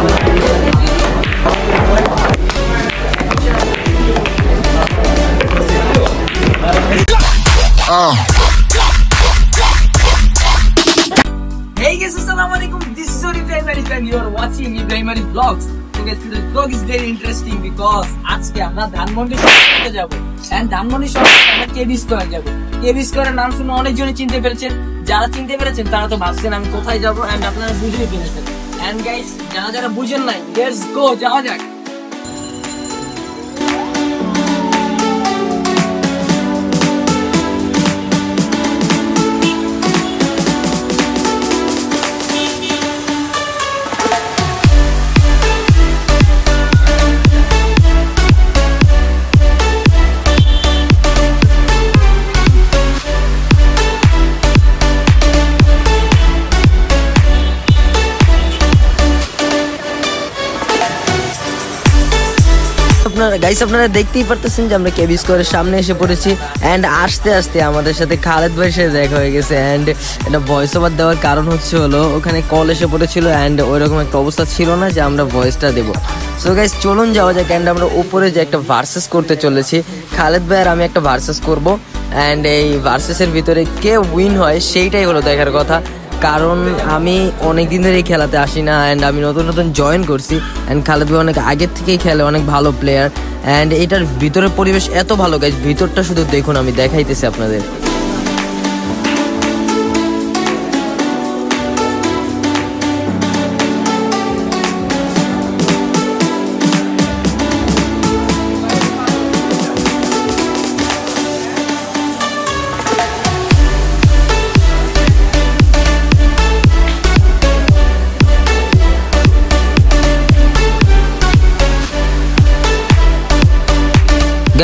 Hey guys, assalamualaikum. This is your Ibrahim Arif and you are watching Ibrahim Arif Vlogs. So guys, today's vlog is very interesting because আজকে আমরা ধানমন্ডি শহরে যাব and Dhanmondi শহরে আমরা কেবি square যাব। কেবি স্কয়ারের নাম শুনে অনেকজনই চিনতে পেরেছেন। যারা চিনতে পেরেছেন তারা তো ভাবছেন আমি কোথায় যাব and আপনারা বুঝেই ফেলেছেন। And guys, যারা বুঝেন নাই, let's go, যাওয়া যাক। আপনারা দেখতেই পারতেছেন যে আমরা কেবি স্কয়ারের সামনে এসে পড়েছি এন্ড আস্তে আস্তে আমাদের সাথে খালেদ ভাইয়ের সাথে দেখা হয়ে গেছে এন্ড এটা ভয়েস ওভার দেওয়ার কারণ হলো ওখানে কল এসে পড়েছিল এন্ড ওইরকম একটা অবস্থা ছিল না যে আমরা ভয়েসটা দেবো। সো গাইস চলুন যাওয়া যাক এন্ড আমরা উপরে যে একটা ভার্সেস করতে চলেছি, খালেদ ভাই আর আমি একটা ভার্সেস করব এন্ড এই ভার্সেসের ভিতরে কে উইন হয় সেইটাই হলো দেখার কথা। কারণ আমি অনেক দিন ধরে এই খেলাতে আসি না অ্যান্ড আমি নতুন জয়েন করছি অ্যান্ড খালেদ ভাই অনেক আগের থেকেই খেলে, অনেক ভালো প্লেয়ার অ্যান্ড এটার ভিতরের পরিবেশ এত ভালো গাইস, ভিতরটা শুধু দেখুন, আমি দেখাইতেছি আপনাদের।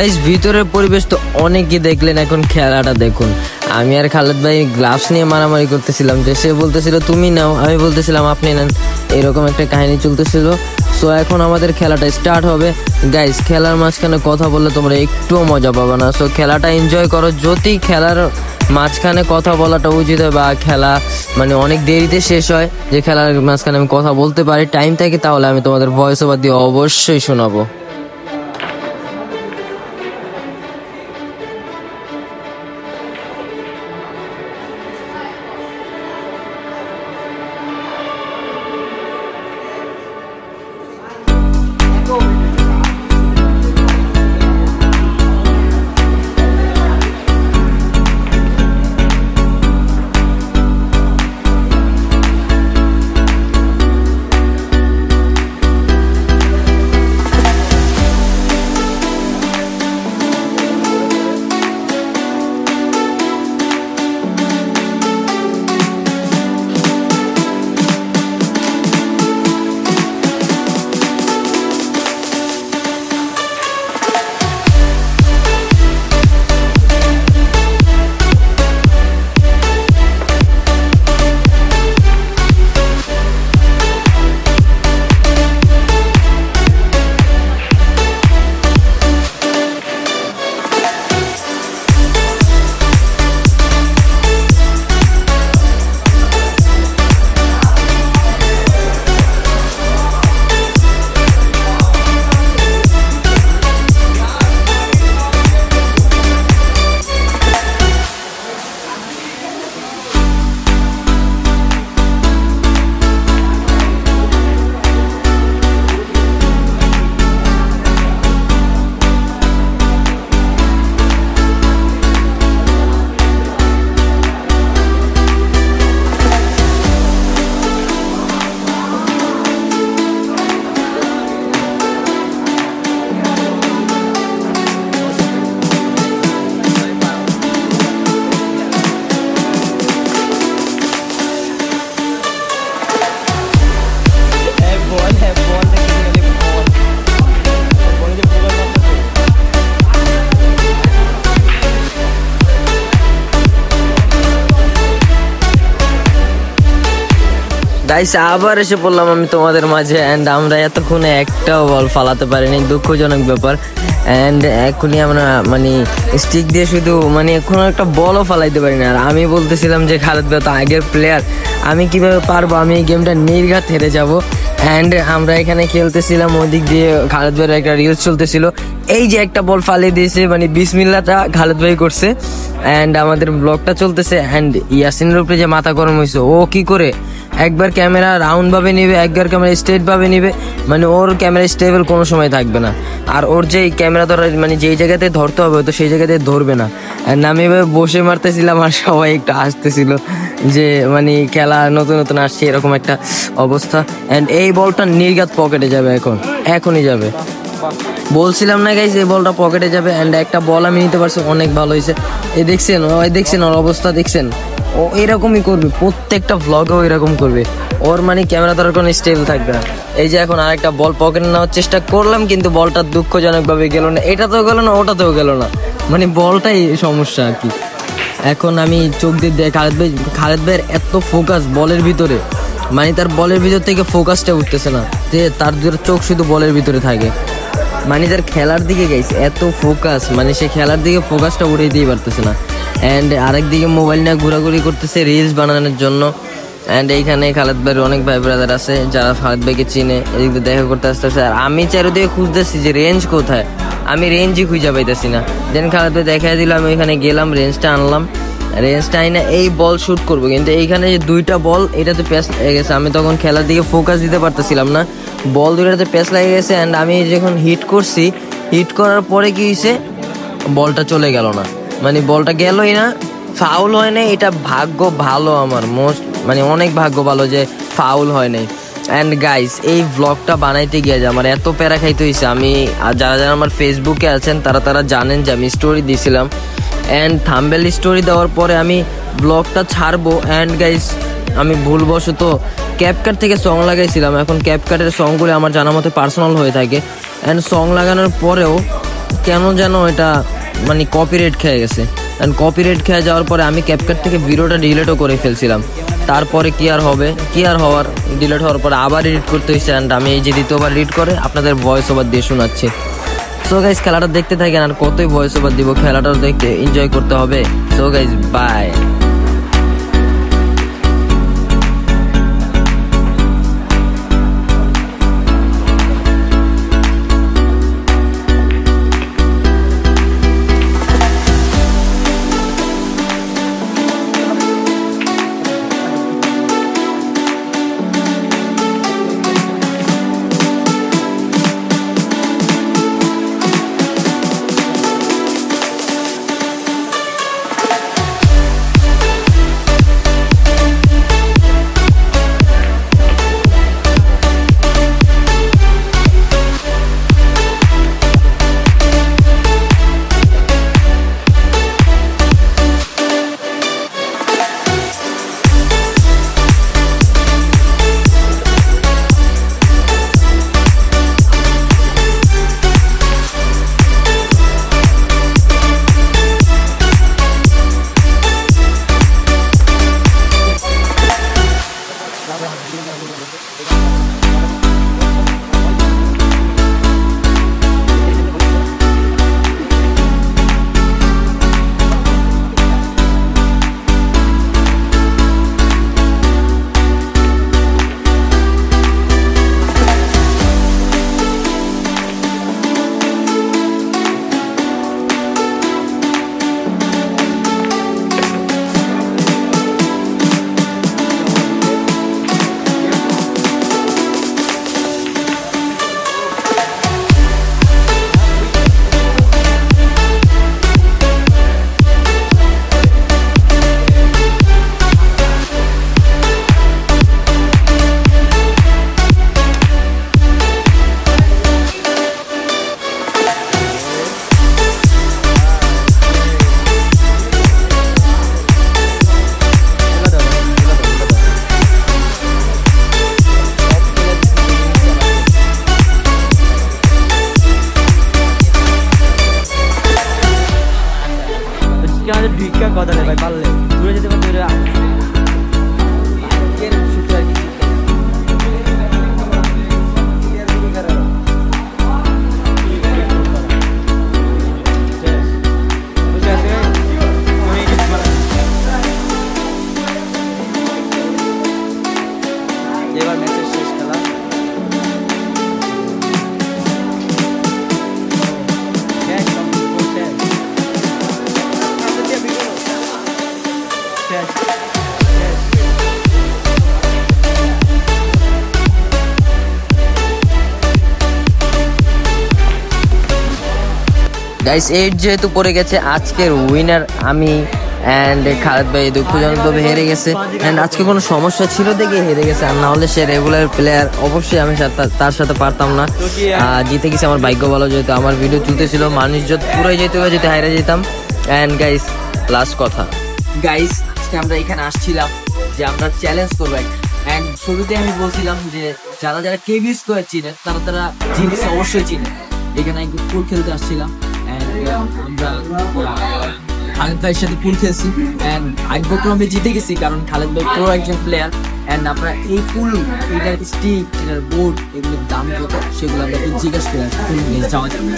গাইস ভিতরের পরিবেশ তো অনেকই দেখলেন, এখন খেলাটা দেখুন। আমি আর খালেদ ভাই গ্লাভস নিয়ে মারামারি করতেছিলাম, যে সে বলতেছিল তুমি নাও, আমি বলতেছিলাম আপনি নেন, এরকম একটা কাহিনী চলতেছিল। সো এখন আমাদের খেলাটা স্টার্ট হবে। গাইস খেলার মাঝখানে কথা বললে তোমরা একটুও মজা পাবে না, সো খেলাটা এনজয় করো। যদি খেলার মাঝখানে কথা বলাটা উচিত হয় বা খেলা মানে অনেক দেরিতে শেষ হয়, যে খেলার মাঝখানে আমি কথা বলতে পারি, টাইম থাকে, তাহলে আমি তোমাদের ভয়েস ওভার দিয়ে অবশ্যই শোনাবো। গাইস আবার এসে পড়লাম আমি তোমাদের মাঝে এন্ড আমরা এতক্ষণে একটাও বল ফালাতে পারিনি, দুঃখজনক ব্যাপার। এন্ড এখনই আমরা মানে স্টিক দিয়ে শুধু মানে এখন একটা বলও ফালাইতে পারি না। আর আমি বলতেছিলাম যে খালেদ ভাই তো আগের প্লেয়ার, আমি কিভাবে পারবো, আমি এই গেমটা নির্ঘাত হেরে যাব। অ্যান্ড আমরা এখানে খেলতেছিলাম, ওই দিক দিয়ে খালেদ ভাইয়ের একটা রিলস চলতেছিল। এই যে একটা বল ফালিয়ে দিয়েছে, মানে বিসমিল্লাহটা খালেদ ভাই করছে। অ্যান্ড আমাদের ব্লগটা চলতেছে অ্যান্ড ইয়াসিনের উপরে যে মাথা গরম হয়েছে, ও কি করে একবার ক্যামেরা রাউন্ড ভাবে নিবে, একবার ক্যামেরা স্ট্রেট ভাবে নিবে, মানে ওর ক্যামেরা স্টেবল কোনো সময় থাকবে না। আর ওর যে ক্যামেরা ধরার মানে যেই জায়গাতে ধরতে হবে তো সেই জায়গাতে ধরবে না। অ্যান্ড আমি এভাবে বসে মারতেছিলাম আর সবাই একটু আসতেছিল যে মানে খেলা নতুন নতুন আসছে এরকম একটা অবস্থা। অ্যান্ড এই বলটা নির্ঘাত পকেটে যাবে, এখনই যাবে। বলছিলাম না গাইস এই বলটা পকেটে যাবে। অ্যান্ড একটা বল আমি নিতে পারছি, অনেক ভালো হয়েছে। এই দেখছেন ওর অবস্থা দেখছেন, ও এরকমই করবে, প্রত্যেকটা ভ্লগেও এরকম করবে। ওর মানে ক্যামেরা ধরার কোনো স্টেবল থাকবে না। এই যে এখন আরেকটা বল পকেটে নেওয়ার চেষ্টা করলাম, কিন্তু বলটা দুঃখজনকভাবে গেল না। এটাতেও গেল না, ওটাতেও গেল না, মানে বলটাই সমস্যা আর কি। এখন আমি চোখ দিয়ে দেখ খালেদ ভাইয়ের এত ফোকাস বলের ভিতরে, মানে তার বলের ভিতর থেকে ফোকাসটা উঠতেছে না, যে তার চোখ শুধু বলের ভিতরে থাকে। মানে তার খেলার দিকে গাইছে এত ফোকাস, মানে সে খেলার দিকে ফোকাসটা উঠে দিতেই পারতেছে না। অ্যান্ড আরেকদিকে মোবাইল নিয়ে ঘোরাঘুরি করতেছে রিলস বানানোর জন্য। অ্যান্ড এইখানে খালেদ ভাইয়ের অনেক ভাই ব্রাদার আছে যারা খালেদ ভাইকে চিনে, এদিক দিয়ে দেখা করতে আসতেছে। আর আমি চারিদিকে খুঁজতেছি যে রেঞ্জ কোথায়, আমি রেঞ্জই খুঁজে পাইতেছি না। দেন খালেদ ভাই দেখাই দিল, আমি ওইখানে গেলাম, রেঞ্জটা আনলাম। রেঞ্জটা আইনা এই বল শুট করবো, কিন্তু এইখানে যে দুইটা বল এটাতে প্যাচ লেগে গেছে। আমি তখন খেলার দিকে ফোকাস দিতে পারতেছিলাম না, বল দুইটাতে প্যাচ লেগে গেছে। অ্যান্ড আমি যখন হিট করছি, হিট করার পরে কি হয়েছে, বলটা চলে গেল না, মানে বলটা গেলই না, ফাউল হয় নাই। এটা ভাগ্য ভালো আমার, মানে অনেক ভাগ্য ভালো যে ফাউল হয় নাই। অ্যান্ড গাইস এই ব্লগটা বানাইতে গিয়ে যে আমার এত প্যারা খাইতে হয়েছে। আমি যারা যারা আমার ফেসবুকে আছেন তারা জানেন যে আমি স্টোরি দিয়েছিলাম, অ্যান্ড থাম্বনেল স্টোরি দেওয়ার পরে আমি ব্লগটা ছাড়বো। অ্যান্ড গাইস আমি ভুলবশত ক্যাপকাট থেকে সং লাগাইছিলাম। এখন ক্যাপকাটের সংগুলো আমার জানা মতো পার্সোনাল হয়ে থাকে। অ্যান্ড সং লাগানোর পরেও কেন যেন এটা মানে কপিরাইট খেয়ে গেছে। অ্যান্ড কপিরাইট খেয়ে যাওয়ার পরে আমি ক্যাপকাট থেকে ভিডিওটা ডিলিটও করে ফেলছিলাম। তারপরে কি আর হওয়ার, ডিলিট হওয়ার পরে আবার এডিট করতে হয়েছে। অ্যান্ড আমি এই যে দ্বিতীয়বার এডিট করে আপনাদের ভয়েস ওভার দিয়ে শোনাচ্ছি। সো গাইজ খেলাটা দেখতে থাকেন, আর কতই ভয়েস ওভার দিব, খেলাটাও দেখতে এনজয় করতে হবে। So guys bye. কথা নেই ভাই, পারলে দূরে যেতে পারবে। গাইস 8 যেহেতু পড়ে গেছে, আজকের উইনার আমি অ্যান্ড খালেদ ভাই দুঃখজনকভাবে হেরে গেছে। অ্যান্ড আজকে কোনো সমস্যা ছিল দেখে হেরে গেছে, আর না হলে সে রেগুলার প্লেয়ার, অবশ্যই আমি তার সাথে পারতাম না। জিতে গেছে আমার ভাগ্য ভালো, যেহেতু আমার ভিডিও চলতেছিল, মানুষ যদি পুরোই যেতে হবে, যেতে হাইরে যেতাম। অ্যান্ড গাইস লাস্ট কথা, গাইস আজকে আমরা এখানে আসছিলাম যে আমরা চ্যালেঞ্জ করবো। অ্যান্ড শুরুতে আমি বলছিলাম যে যারা যারা কেবি স্কোয়ার চিনে তারা জিনিস অবশ্যই চিনে। এখানে একটু পুল খেলতে আসছিলাম, আমরা খালেদ ভাইয়ের সাথে পুল খেলছি অ্যান্ড ভাগ্যক্রমে জিতে গেছি, কারণ খালেদ ভাই পুরো একজন প্লেয়ার। অ্যান্ড আমরা এই পুল, এটার স্টিক, এটার বোর্ড, এগুলোর দাম কত সেগুলো আমরা জিজ্ঞাসা করে যাওয়া যাবে।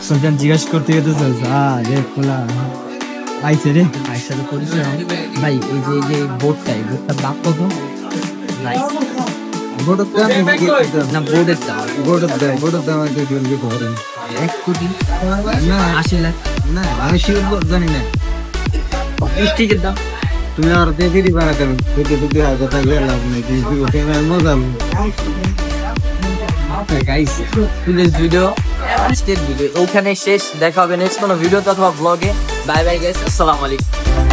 সবজন জিজ্ঞাসা করতে গেতে রে খোলা আইসে রে আইসা তো পরিচয় ভাই এই যে বোর্ডটা, এই বোর্ডটার দাম কত? না বোর্ডের দাম, বোর্ডের দাম 1 কোটি না 80 লাখ না, আমি শিওর জানি না। স্টিকের দাম তুমি আর দেখে দিবা না, কেন দুটি হাজার থাকলে লাভ নেই, মজা। গাইস ভিডিও, আজকের ভিডিও ওখানে শেষ। দেখা হবে নেক্সট কোনো ভিডিও অথবা ব্লগে। বাই বাই গাইস, আসসালামু আলাইকুম।